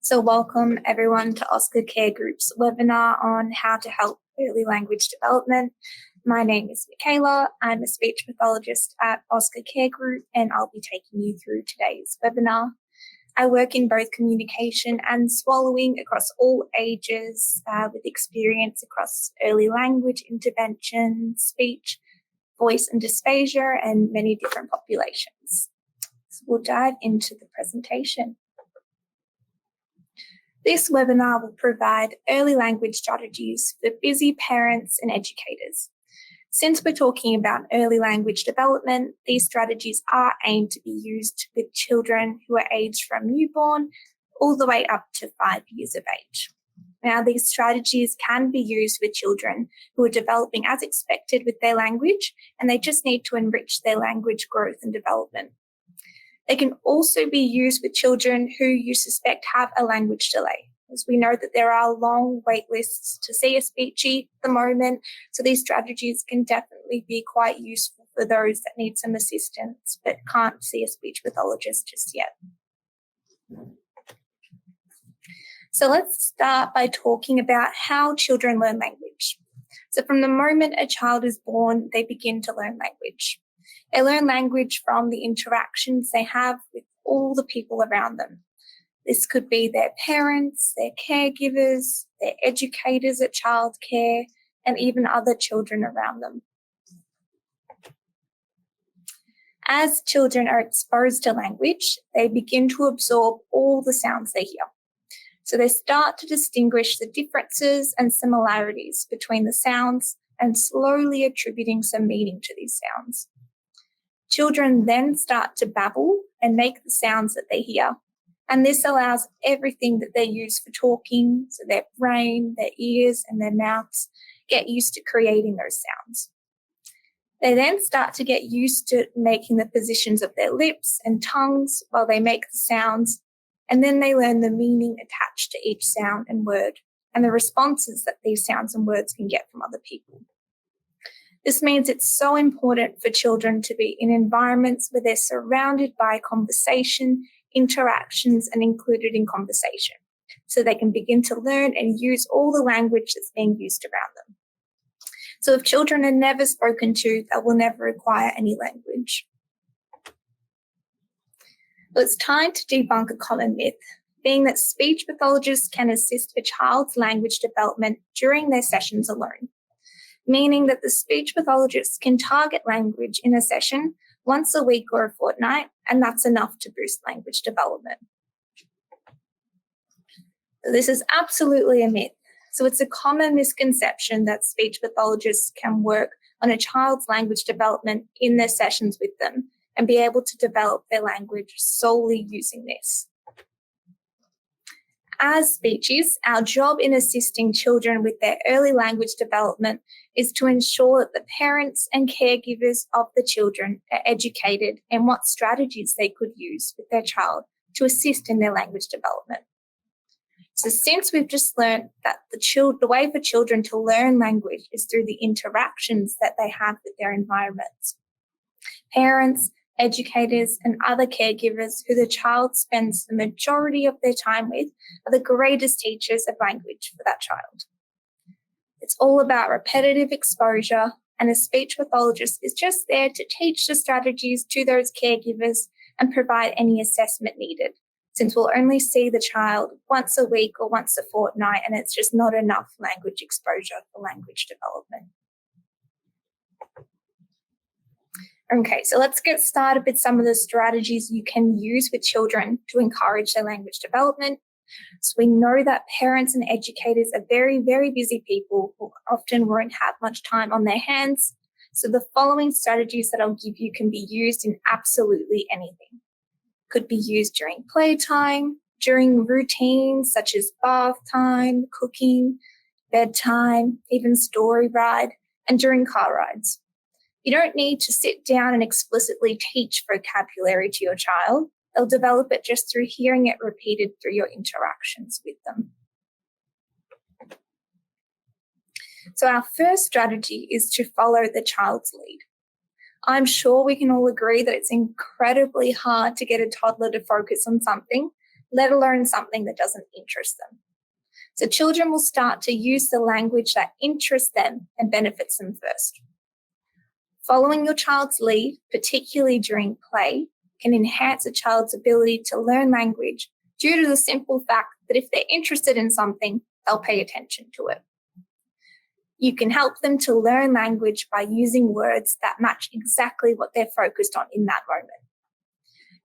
So welcome everyone to Oscar Care Group's webinar on how to help early language development. My name is Mikaela. I'm a speech pathologist at Oscar Care Group, and I'll be taking you through today's webinar. I work in both communication and swallowing across all ages with experience across early language intervention, speech, voice and dysphagia, and many different populations. So we'll dive into the presentation. This webinar will provide early language strategies for busy parents and educators. Since we're talking about early language development, these strategies are aimed to be used with children who are aged from newborn all the way up to 5 years of age. Now, these strategies can be used with children who are developing as expected with their language, and they just need to enrich their language growth and development. They can also be used with children who you suspect have a language delay, as we know that there are long wait lists to see a speechy at the moment, so these strategies can definitely be quite useful for those that need some assistance but can't see a speech pathologist just yet. So let's start by talking about how children learn language. So from the moment a child is born, they begin to learn language. They learn language from the interactions they have with all the people around them. This could be their parents, their caregivers, their educators at childcare, and even other children around them. As children are exposed to language, they begin to absorb all the sounds they hear. So they start to distinguish the differences and similarities between the sounds and slowly attributing some meaning to these sounds. Children then start to babble and make the sounds that they hear. And this allows everything that they use for talking, so their brain, their ears, and their mouths, get used to creating those sounds. They then start to get used to making the positions of their lips and tongues while they make the sounds, and then they learn the meaning attached to each sound and word, and the responses that these sounds and words can get from other people. This means it's so important for children to be in environments where they're surrounded by conversation, interactions, and included in conversation, so they can begin to learn and use all the language that's being used around them. So if children are never spoken to, they will never acquire any language. Well, it's time to debunk a common myth, being that speech pathologists can assist a child's language development during their sessions alone, meaning that the speech pathologists can target language in a session once a week or a fortnight, and that's enough to boost language development. This is absolutely a myth. So it's a common misconception that speech pathologists can work on a child's language development in their sessions with them and be able to develop their language solely using this. As speechies, our job in assisting children with their early language development is to ensure that the parents and caregivers of the children are educated in what strategies they could use with their child to assist in their language development. So since we've just learned that the way for children to learn language is through the interactions that they have with their environments, parents, educators, and other caregivers who the child spends the majority of their time with are the greatest teachers of language for that child. It's all about repetitive exposure, and a speech pathologist is just there to teach the strategies to those caregivers and provide any assessment needed, since we'll only see the child once a week or once a fortnight, and it's just not enough language exposure for language development. Okay, so let's get started with some of the strategies you can use with children to encourage their language development. So we know that parents and educators are very, very busy people who often won't have much time on their hands. So the following strategies that I'll give you can be used in absolutely anything. Could be used during playtime, during routines such as bath time, cooking, bedtime, even story ride, and during car rides. You don't need to sit down and explicitly teach vocabulary to your child. They'll develop it just through hearing it repeated through your interactions with them. So our first strategy is to follow the child's lead. I'm sure we can all agree that it's incredibly hard to get a toddler to focus on something, let alone something that doesn't interest them. So children will start to use the language that interests them and benefits them first. Following your child's lead, particularly during play, can enhance a child's ability to learn language due to the simple fact that if they're interested in something, they'll pay attention to it. You can help them to learn language by using words that match exactly what they're focused on in that moment.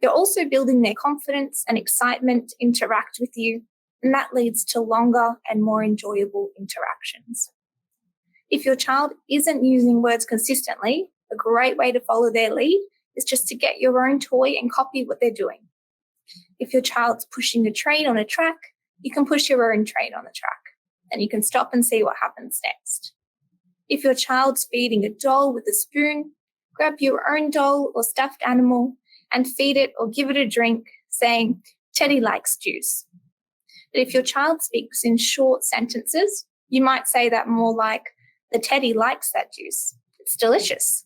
You're also building their confidence and excitement to interact with you, and that leads to longer and more enjoyable interactions. If your child isn't using words consistently, a great way to follow their lead is just to get your own toy and copy what they're doing. If your child's pushing a train on a track, you can push your own train on the track, and you can stop and see what happens next. If your child's feeding a doll with a spoon, grab your own doll or stuffed animal and feed it or give it a drink, saying, "Teddy likes juice." But if your child speaks in short sentences, you might say that more like, "The teddy likes that juice. It's delicious."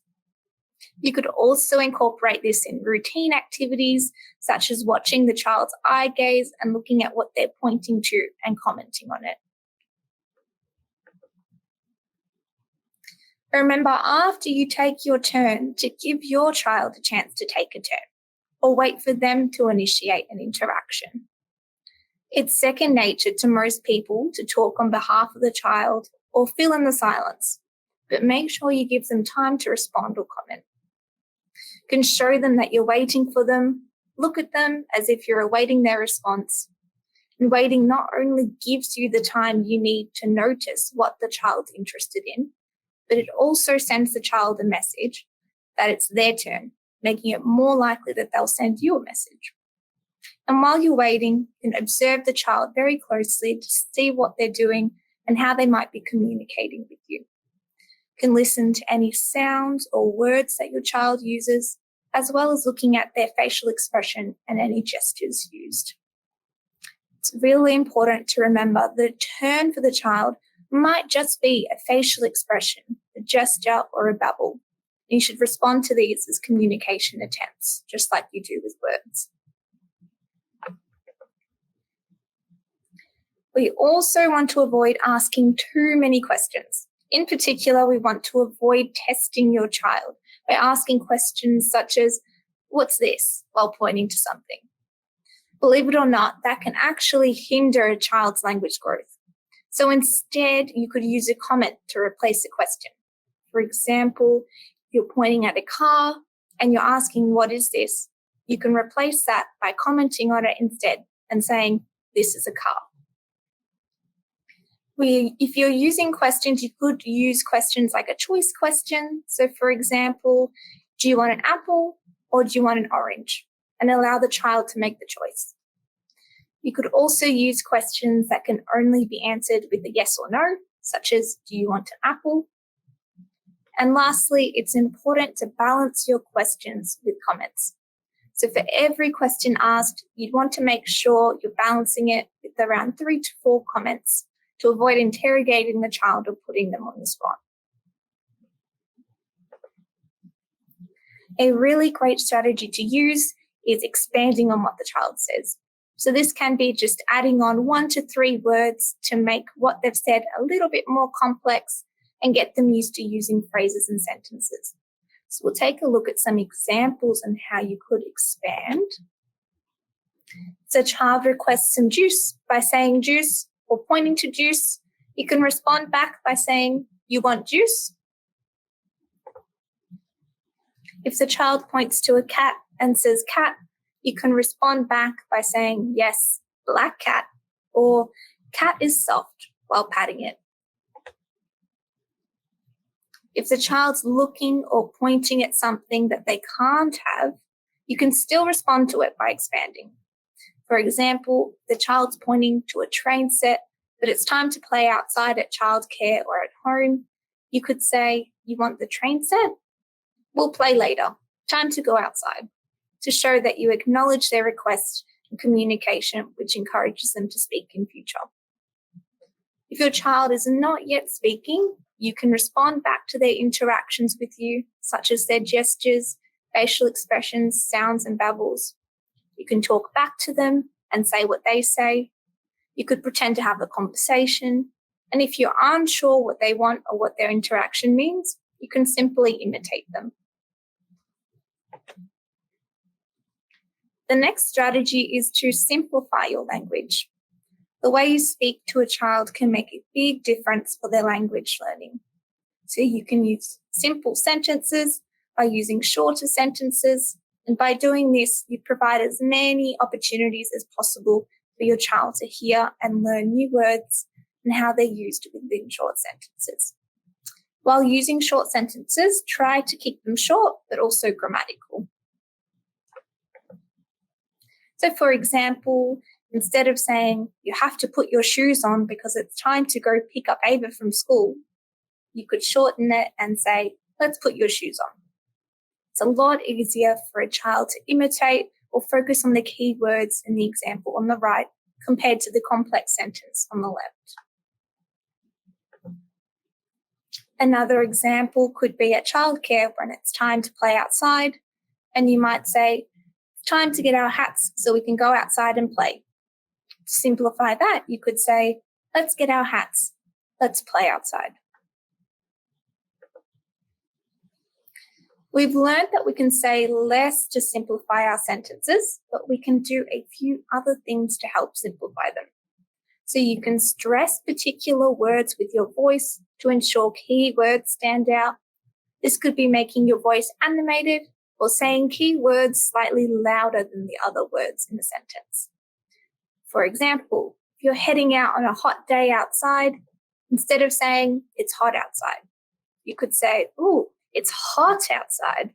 You could also incorporate this in routine activities, such as watching the child's eye gaze and looking at what they're pointing to and commenting on it. Remember, after you take your turn, to give your child a chance to take a turn, or wait for them to initiate an interaction. It's second nature to most people to talk on behalf of the child or fill in the silence, but make sure you give them time to respond or comment. You can show them that you're waiting for them, look at them as if you're awaiting their response. And waiting not only gives you the time you need to notice what the child's interested in, but it also sends the child a message that it's their turn, making it more likely that they'll send you a message. And while you're waiting, you can observe the child very closely to see what they're doing and how they might be communicating with you. You can listen to any sounds or words that your child uses, as well as looking at their facial expression and any gestures used. It's really important to remember the turn for the child might just be a facial expression, a gesture, or a babble. You should respond to these as communication attempts, just like you do with words. We also want to avoid asking too many questions. In particular, we want to avoid testing your child by asking questions such as, "What's this?" while pointing to something. Believe it or not, that can actually hinder a child's language growth. So instead, you could use a comment to replace a question. For example, you're pointing at a car and you're asking, "What is this?" You can replace that by commenting on it instead and saying, "This is a car." If you're using questions, you could use questions like a choice question. So for example, do you want an apple or do you want an orange? And allow the child to make the choice. You could also use questions that can only be answered with a yes or no, such as, do you want an apple? And lastly, it's important to balance your questions with comments. So for every question asked, you'd want to make sure you're balancing it with around 3 to 4 comments to avoid interrogating the child or putting them on the spot. A really great strategy to use is expanding on what the child says. So this can be just adding on 1 to 3 words to make what they've said a little bit more complex and get them used to using phrases and sentences. So we'll take a look at some examples on how you could expand. So a child requests some juice by saying juice or pointing to juice. You can respond back by saying, "You want juice?" If the child points to a cat and says cat, you can respond back by saying, "Yes, black cat," or "Cat is soft," while patting it. If the child's looking or pointing at something that they can't have, you can still respond to it by expanding. For example, the child's pointing to a train set, but it's time to play outside at childcare or at home. You could say, "You want the train set? We'll play later. Time to go outside," to show that you acknowledge their request and communication, which encourages them to speak in future. If your child is not yet speaking, you can respond back to their interactions with you, such as their gestures, facial expressions, sounds, and babbles. You can talk back to them and say what they say. You could pretend to have a conversation. And if you're unsure what they want or what their interaction means, you can simply imitate them. The next strategy is to simplify your language. The way you speak to a child can make a big difference for their language learning. So you can use simple sentences by using shorter sentences. And by doing this, you provide as many opportunities as possible for your child to hear and learn new words and how they're used within short sentences. While using short sentences, try to keep them short, but also grammatical. So for example, instead of saying, you have to put your shoes on because it's time to go pick up Ava from school, you could shorten it and say, let's put your shoes on. It's a lot easier for a child to imitate or focus on the key words in the example on the right compared to the complex sentence on the left. Another example could be at childcare when it's time to play outside, and you might say, it's time to get our hats so we can go outside and play. To simplify that, you could say, let's get our hats, let's play outside. We've learned that we can say less to simplify our sentences, but we can do a few other things to help simplify them. So you can stress particular words with your voice to ensure key words stand out. This could be making your voice animated or saying key words slightly louder than the other words in the sentence. For example, if you're heading out on a hot day outside, instead of saying, it's hot outside, you could say, ooh, it's hot outside,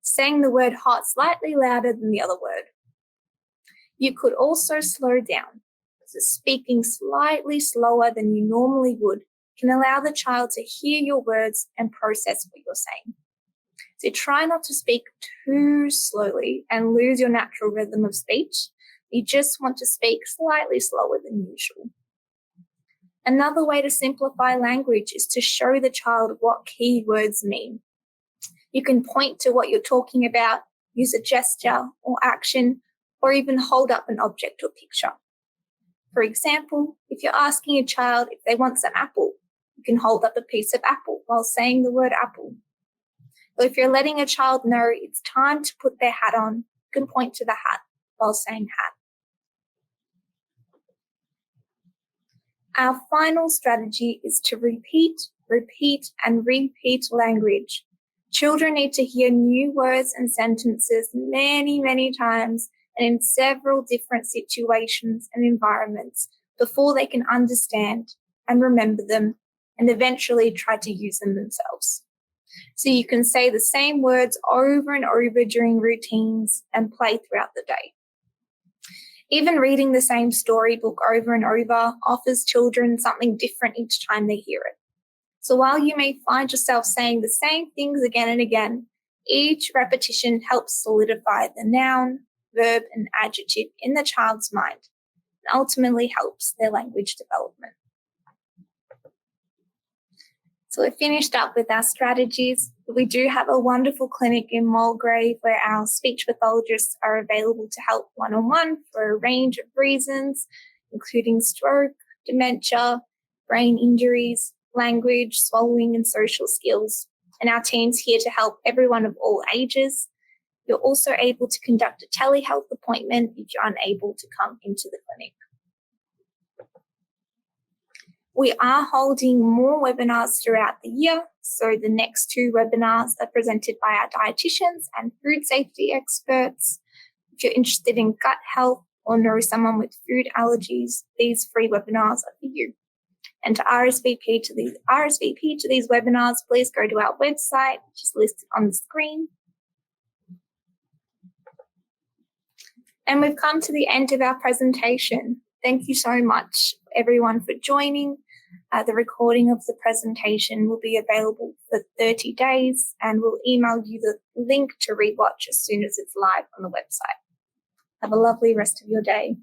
saying the word hot slightly louder than the other word. You could also slow down. So speaking slightly slower than you normally would can allow the child to hear your words and process what you're saying. So try not to speak too slowly and lose your natural rhythm of speech. You just want to speak slightly slower than usual. Another way to simplify language is to show the child what key words mean. You can point to what you're talking about, use a gesture or action, or even hold up an object or picture. For example, if you're asking a child if they want some apple, you can hold up a piece of apple while saying the word apple. Or if you're letting a child know it's time to put their hat on, you can point to the hat while saying hat. Our final strategy is to repeat, and repeat language. Children need to hear new words and sentences many, many times and in several different situations and environments before they can understand and remember them and eventually try to use them themselves. So you can say the same words over and over during routines and play throughout the day. Even reading the same storybook over and over offers children something different each time they hear it. So while you may find yourself saying the same things again and again, each repetition helps solidify the noun, verb, and adjective in the child's mind and ultimately helps their language development. So we finished up with our strategies. We do have a wonderful clinic in Mulgrave where our speech pathologists are available to help one-on-one for a range of reasons, including stroke, dementia, brain injuries, language, swallowing, and social skills. And our team's here to help everyone of all ages. You're also able to conduct a telehealth appointment if you're unable to come into the clinic. We are holding more webinars throughout the year. So the next 2 webinars are presented by our dietitians and food safety experts. If you're interested in gut health or know someone with food allergies, these free webinars are for you. And to RSVP to these webinars, please go to our website, which is listed on the screen. And we've come to the end of our presentation. Thank you so much, everyone, for joining. The recording of the presentation will be available for 30 days, and we'll email you the link to rewatch as soon as it's live on the website. Have a lovely rest of your day.